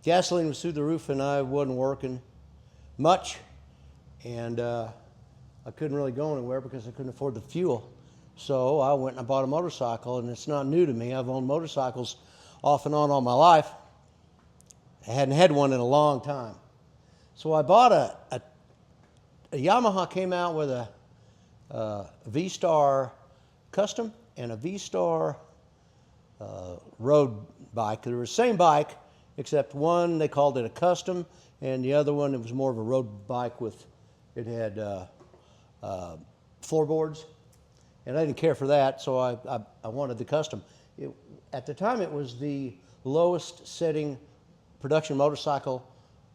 gasoline was through the roof and I wasn't working much, and I couldn't really go anywhere because I couldn't afford the fuel. So I went and I bought a motorcycle, and it's not new to me. I've owned motorcycles off and on all my life. I hadn't had one in a long time. So I bought a Yamaha came out with a Vstar Custom and a Vstar road bike. They were the same bike, except one they called it a Custom, and the other one it was more of a road bike with, it had floorboards, and I didn't care for that, so I wanted the Custom. At the time, it was the lowest setting production motorcycle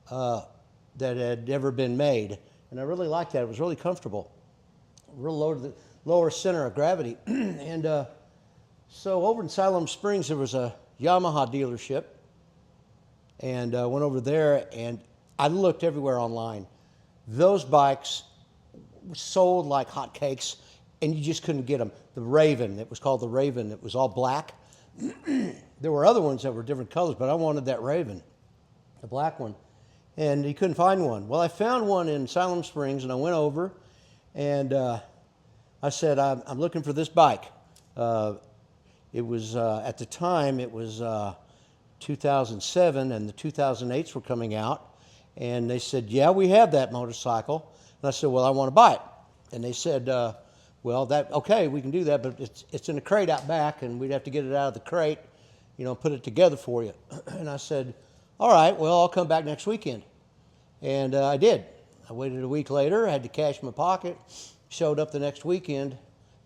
that had ever been made, and I really liked that. It was really comfortable, real low to the lower center of gravity. And so over in Siloam Springs, there was a Yamaha dealership, and I went over there, and I looked everywhere online. Those bikes sold like hotcakes, and you just couldn't get them. The Raven, it was called the Raven. It was all black. There were other ones that were different colors, but I wanted that Raven, the black one, and you couldn't find one. Well, I found one in Siloam Springs, and I went over, and I said, I'm looking for this bike. It was, at the time, it was 2007, and the 2008s were coming out, and they said, yeah, we have that motorcycle. And I said, well, I want to buy it. And they said, well, okay, we can do that, but it's in a crate out back, and we'd have to get it out of the crate, put it together for you. And I said, all right, well, I'll come back next weekend. And I did. I waited a week later, I had the cash in my pocket, showed up the next weekend,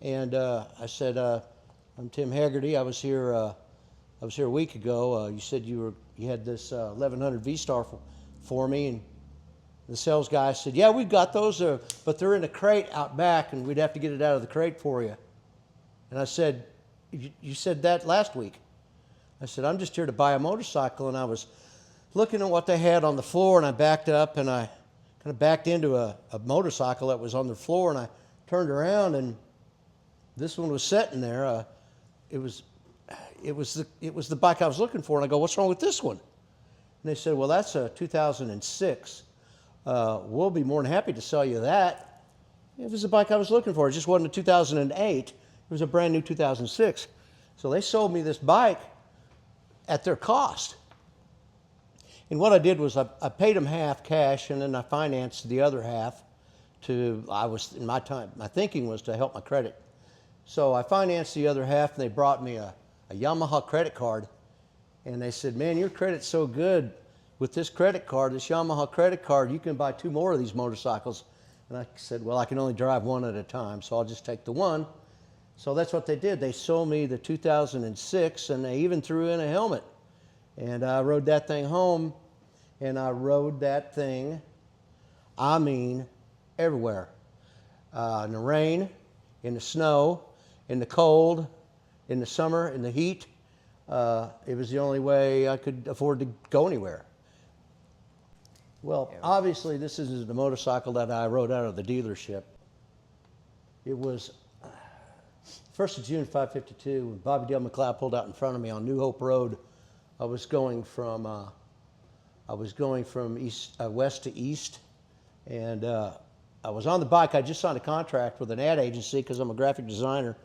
and I said, I'm Tim Heagerty. I was here a week ago. You said you had this 1100 Vstar for me, and the sales guy said, yeah, we've got those, but they're in a crate out back, and we'd have to get it out of the crate for you. And I said, you said that last week. I said, I'm just here to buy a motorcycle, and I was looking at what they had on the floor, and I backed up, and I kind of backed into a motorcycle that was on the floor, and I turned around, and this one was sitting there. It was the bike I was looking for, and I go, what's wrong with this one? And they said, well, that's a 2006. We'll be more than happy to sell you that. It was the bike I was looking for. It just wasn't a 2008. It was a brand new 2006. So they sold me this bike at their cost. And what I did was I paid them half cash, and then I financed the other half my thinking was to help my credit. So I financed the other half, and they brought me a Yamaha credit card. And they said, man, your credit's so good. With this credit card, this Yamaha credit card, you can buy 2 more of these motorcycles. And I said, well, I can only drive one at a time, so I'll just take the one. So that's what they did. They sold me the 2006, and they even threw in a helmet. And I rode that thing home, and I rode that thing, everywhere. In the rain, in the snow, in the cold, in the summer, in the heat. It was the only way I could afford to go anywhere. Well, obviously, this isn't the motorcycle that I rode out of the dealership. It was 1st of June, 552, when Bobby Dale McLeod pulled out in front of me on New Hope Road. I was going from west to east, and I was on the bike. I just signed a contract with an ad agency because I'm a graphic designer,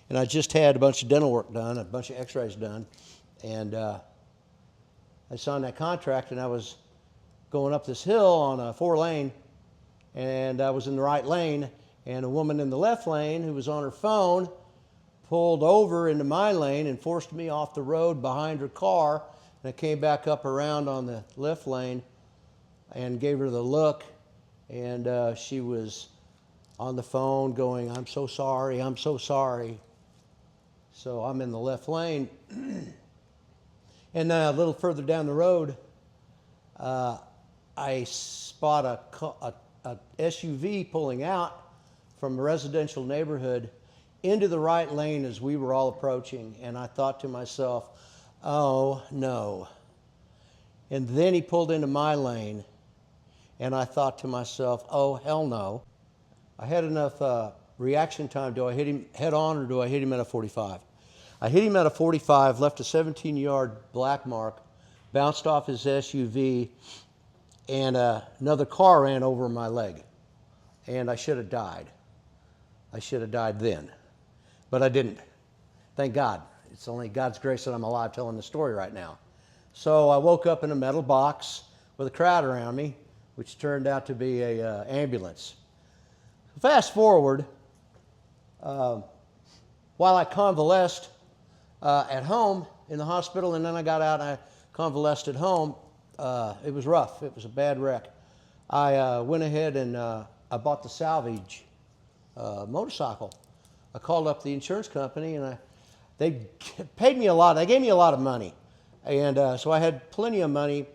and I just had a bunch of dental work done, a bunch of x-rays done, and I signed that contract, and I was going up this hill on a 4-lane, and I was in the right lane, and a woman in the left lane who was on her phone pulled over into my lane and forced me off the road behind her car, and I came back up around on the left lane and gave her the look, and she was on the phone going, I'm so sorry, I'm so sorry. So I'm in the left lane, and then a little further down the road, I spot a SUV pulling out from a residential neighborhood into the right lane as we were all approaching, and I thought to myself, oh no. And then he pulled into my lane, and I thought to myself, oh hell no. I had enough reaction time. Do I hit him head on, or do I hit him at a 45? I hit him at a 45, left a 17-yard black mark bounced off his SUV, and another car ran over my leg. And I should have died. I should have died then. But I didn't. Thank God. It's only God's grace that I'm alive telling the story right now. So I woke up in a metal box with a crowd around me, which turned out to be a ambulance. Fast forward, while I convalesced at home in the hospital, and then I got out and I convalesced at home, it was rough. It was a bad wreck. I went ahead and I bought the salvage motorcycle. I called up the insurance company, and they paid me a lot. They gave me a lot of money. And so I had plenty of money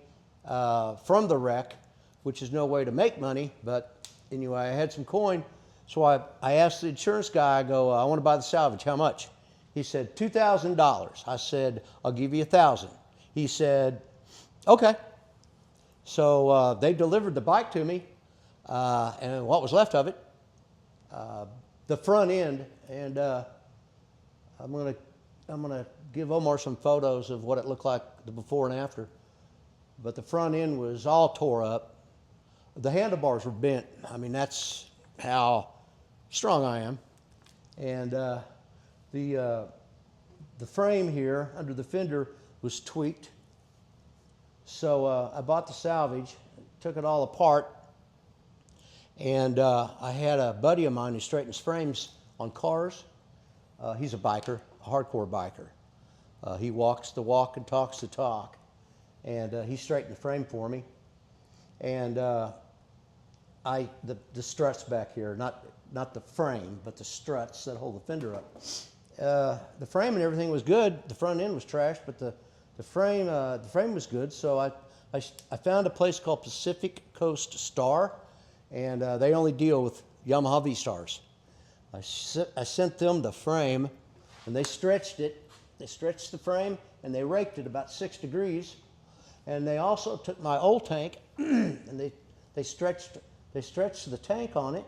from the wreck, which is no way to make money, but anyway, I had some coin. So I asked the insurance guy, I go, I want to buy the salvage, how much? He said, $2,000. I said, I'll give you $1,000. He said, okay. So they delivered the bike to me, and what was left of it, the front end, and I'm gonna give Omar some photos of what it looked like the before and after. But the front end was all tore up. The handlebars were bent. I mean, that's how strong I am. And the frame here under the fender was tweaked. So I bought the salvage, took it all apart, and I had a buddy of mine who straightens frames on cars. He's a biker, a hardcore biker. He walks the walk and talks the talk. And he straightened the frame for me. And the struts back here, not the frame, but the struts that hold the fender up. The frame and everything was good. The front end was trashed, but the frame was good. So I found a place called Pacific Coast Star, and they only deal with Yamaha Vstars. I sent them the frame, and they stretched it. They stretched the frame, and they raked it about 6 degrees. And they also took my old tank, and they stretched the tank on it.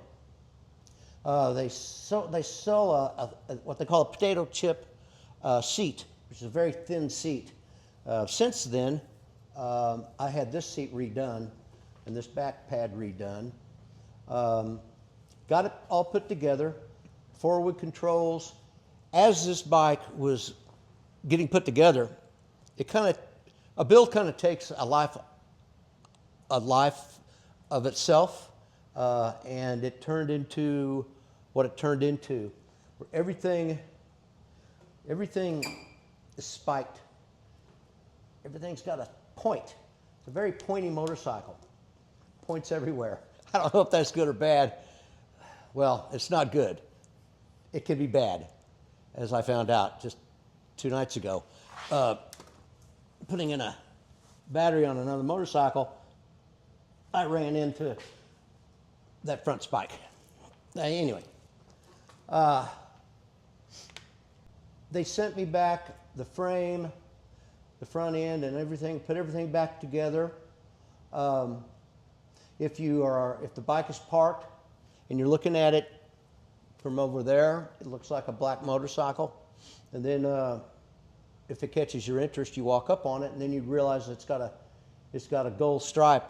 They sell what they call a potato chip seat, which is a very thin seat. Since then, I had this seat redone and this back pad redone. Got it all put together, forward controls. As this bike was getting put together, a build kind of takes a life of itself, and it turned into what it turned into. Where everything is spiked. Everything's got a point. It's a very pointy motorcycle. Points everywhere. I don't know if that's good or bad. Well, it's not good. It can be bad, as I found out just 2 nights ago. Putting in a battery on another motorcycle, I ran into that front spike. Anyway, they sent me back the frame, the front end, and everything. Put everything back together. If the bike is parked and you're looking at it from over there, it looks like a black motorcycle, and then if it catches your interest, you walk up on it, and then you realize it's got a gold stripe.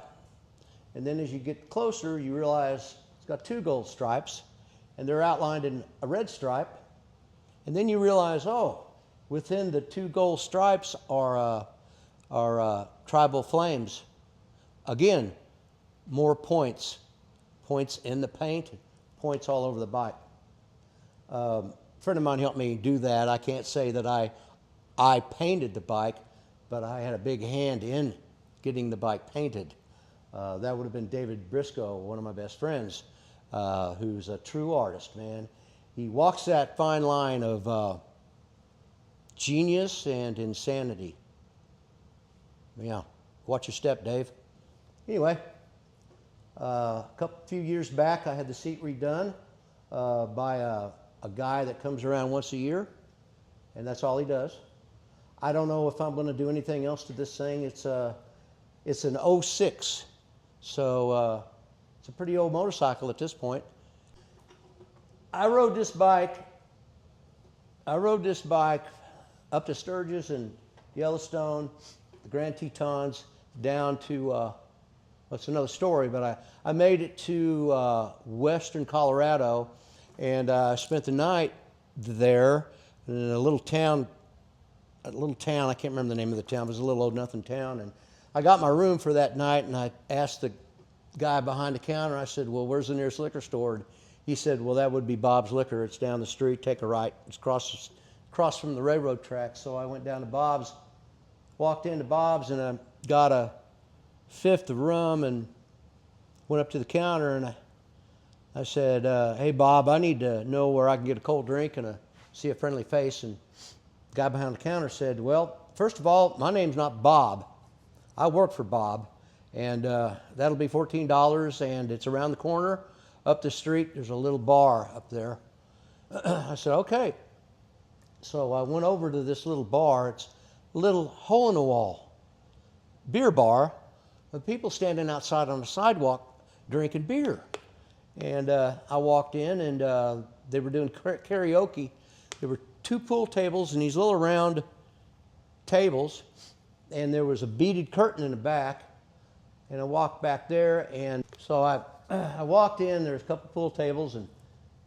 And then as you get closer, you realize it's got 2 gold stripes, and they're outlined in a red stripe. And then you realize, oh, within the 2 gold stripes are tribal flames. Again, more points in the paint, points all over the bike. A friend of mine helped me do that. I can't say that I painted the bike, but I had a big hand in getting the bike painted. That would have been David Briscoe, one of my best friends, who's a true artist, man. He walks that fine line of genius and insanity. Yeah, watch your step, Dave. Anyway, few years back, I had the seat redone by a guy that comes around once a year, and that's all he does. I don't know if I'm going to do anything else to this thing. It's an 06, so it's a pretty old motorcycle at this point. I rode this bike up to Sturgis and Yellowstone the Grand Tetons down to, that's another story, but I made it to western Colorado, and I spent the night there in a little town, I can't remember the name of the town, it was a little old nothing town, and I got my room for that night, and I asked the guy behind the counter, I said, well, where's the nearest liquor store? And he said, well, that would be Bob's Liquor. It's down the street, take a right. It's across from the railroad tracks. So I went down to Bob's, walked into Bob's, and I got a fifth of rum and went up to the counter, and I said, hey, Bob, I need to know where I can get a cold drink and see a friendly face. And the guy behind the counter said, well, first of all, my name's not Bob. I work for Bob, and that'll be $14, and it's around the corner. Up the street, there's a little bar up there. I said, okay. So I went over to this little bar. It's a little hole-in-the-wall beer bar with people standing outside on the sidewalk drinking beer. And I walked in, and they were doing karaoke. There were 2 pool tables and these little round tables, and there was a beaded curtain in the back. And I walked back there, and so I walked in. There's a couple pool tables and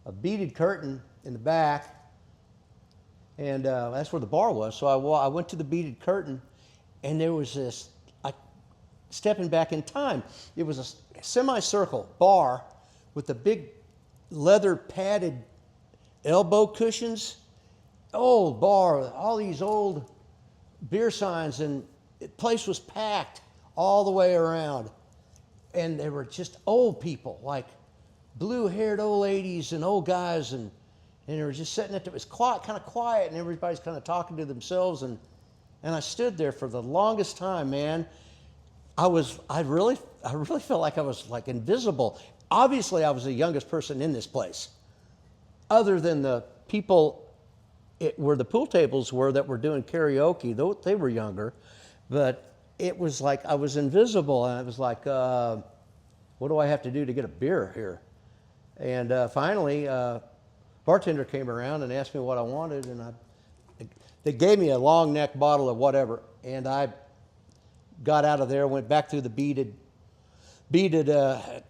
a beaded curtain in the back, and that's where the bar was. So I went to the beaded curtain, and there was this, stepping back in time, it was a semicircle bar with the big leather padded elbow cushions, old bar with all these old beer signs, and the place was packed all the way around. And they were just old people, like blue-haired old ladies and old guys, and they were just sitting it was quiet, kind of quiet, and everybody's kind of talking to themselves. And I stood there for the longest time, man. I really felt like I was like invisible. Obviously, I was the youngest person in this place, other than the people where the pool tables were that were doing karaoke. Though they were younger, but it was like I was invisible, and I was like, what do I have to do to get a beer here? And finally, bartender came around and asked me what I wanted, and they gave me a long neck bottle of whatever, and I got out of there, went back through the beaded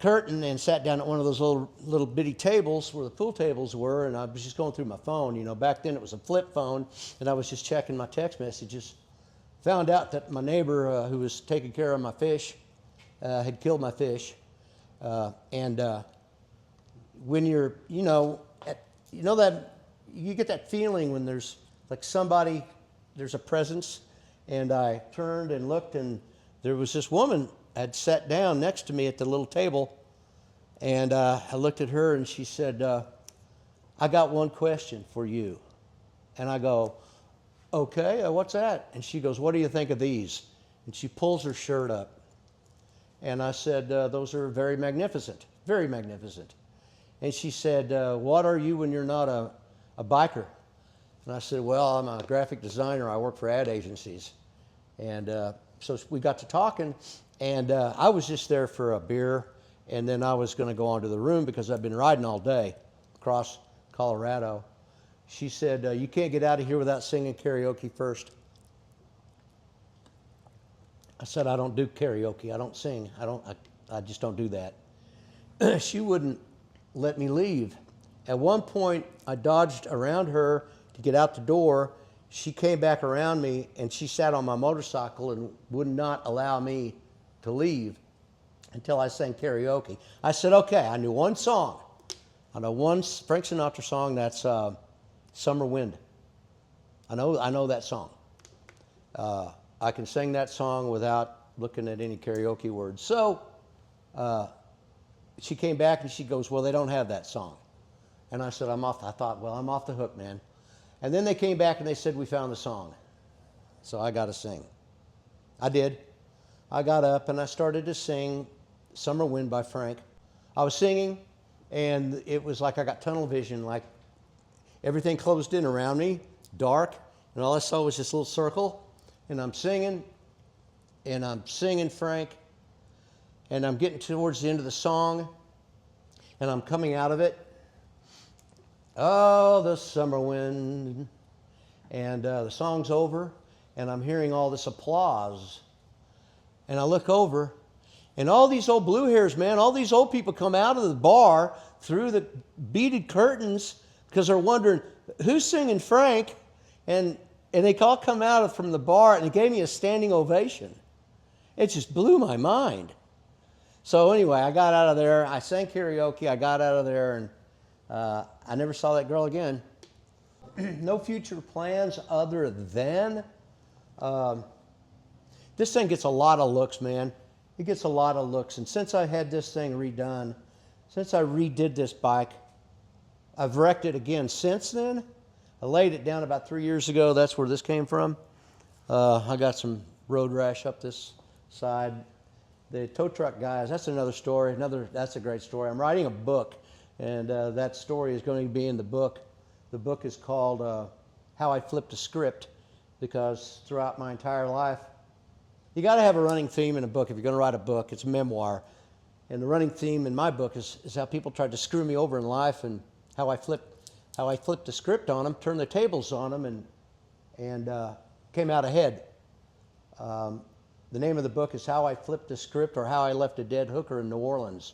curtain, and sat down at one of those little bitty tables where the pool tables were, and I was just going through my phone. You know, back then it was a flip phone, and I was just checking my text messages. Found out that my neighbor who was taking care of my fish had killed my fish. And when you're, that you get that feeling when there's like there's a presence. And I turned and looked, and there was this woman had sat down next to me at the little table. And I looked at her, and she said, I got one question for you. And I go, okay, what's that? And she goes, what do you think of these? And she pulls her shirt up. And I said, those are very magnificent, very magnificent. And she said, what are you when you're not a biker? And I said, well, I'm a graphic designer. I work for ad agencies. And so we got to talking, and I was just there for a beer, and then I was going to go on to the room because I've been riding all day across Colorado. She said, you can't get out of here without singing karaoke first. I said, I don't do karaoke. I don't sing. I just don't do that. She wouldn't let me leave. At one point, I dodged around her to get out the door. She came back around me, and she sat on my motorcycle and would not allow me to leave until I sang karaoke. I said, okay, I knew one song. I know one Frank Sinatra song, that's Summer Wind. I know that song. I can sing that song without looking at any karaoke words. So she came back and she goes, well, they don't have that song. And I said, I thought, well, I'm off the hook, man. And then they came back and they said, we found the song. So I got to sing. I did. I got up and I started to sing Summer Wind by Frank. I was singing, and it was like I got tunnel vision, like everything closed in around me, dark, and all I saw was this little circle. And I'm singing Frank, and I'm getting towards the end of the song, and I'm coming out of it. Oh, the summer wind. And the song's over, and I'm hearing all this applause. And I look over, and all these old blue hairs, man, all these old people come out of the bar through the beaded curtains because they're wondering, who's singing Frank? And they all come out from the bar, and they gave me a standing ovation. It just blew my mind. So anyway, I got out of there. I sang karaoke. I got out of there, and I never saw that girl again. No future plans other than this thing gets a lot of looks, man. It gets a lot of looks. And since I had this thing redone, since I redid this bike, I've wrecked it again since then. I laid it down about 3 years ago. That's where this came from. I got some road rash up this side. The tow truck guys, that's another story. That's a great story. I'm writing a book, and that story is going to be in the book. The book is called How I Flipped a Script, because throughout my entire life, you got to have a running theme in a book. If you're going to write a book, it's a memoir. And the running theme in my book is how people tried to screw me over in life, and how I flipped the script on them, turned the tables on them, and came out ahead. The name of the book is How I Flipped the Script, or How I Left a Dead Hooker in New Orleans.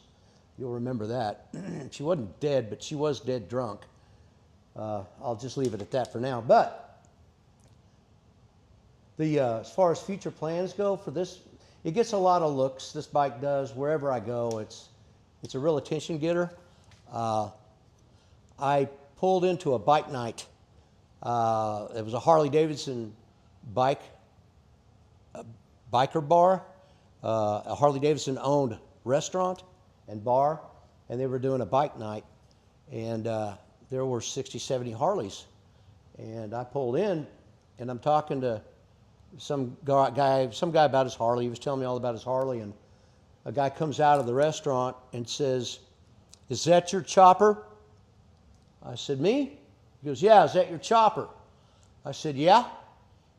You'll remember that. She wasn't dead, but she was dead drunk. I'll just leave it at that for now. But as far as future plans go for this, it gets a lot of looks. This bike does. Wherever I go, it's a real attention getter. I pulled into a bike night. It was a Harley-Davidson biker bar, a Harley-Davidson owned restaurant and bar, and they were doing a bike night, and there were 60, 70 Harleys. And I pulled in, and I'm talking to some guy about his Harley. He was telling me all about his Harley, and a guy comes out of the restaurant and says, "Is that your chopper?" I said, "Me?" He goes, "Yeah, is that your chopper?" I said, "Yeah."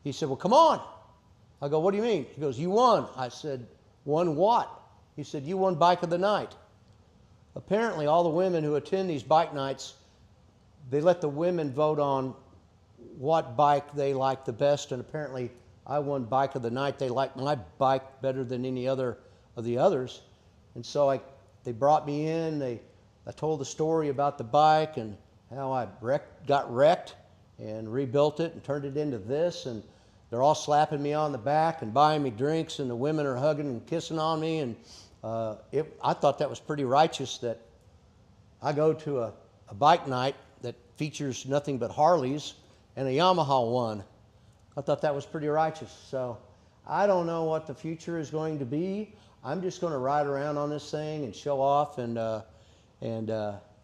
He said, "Well, come on." I go, "What do you mean?" He goes, "You won." I said, "Won what?" He said, "You won Bike of the Night." Apparently, all the women who attend these bike nights, they let the women vote on what bike they like the best, and apparently I won Bike of the Night. They liked my bike better than any other of the others. And so they brought me in. I told the story about the bike and how I got wrecked and rebuilt it and turned it into this. And they're all slapping me on the back and buying me drinks, and the women are hugging and kissing on me. And I thought that was pretty righteous, that I go to a bike night that features nothing but Harleys and a Yamaha one. I thought that was pretty righteous. So I don't know what the future is going to be. I'm just going to ride around on this thing and show off and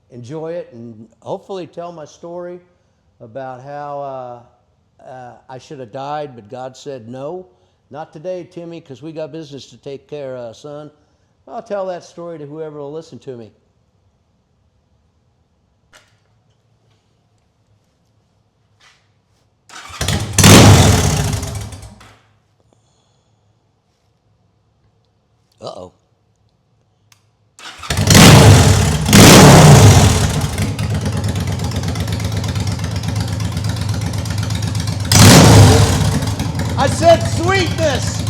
enjoy it, and hopefully tell my story about how I should have died, but God said, "No, not today, Timmy, because we got business to take care of, son." I'll tell that story to whoever will listen to me. Uh-oh. I said sweetness.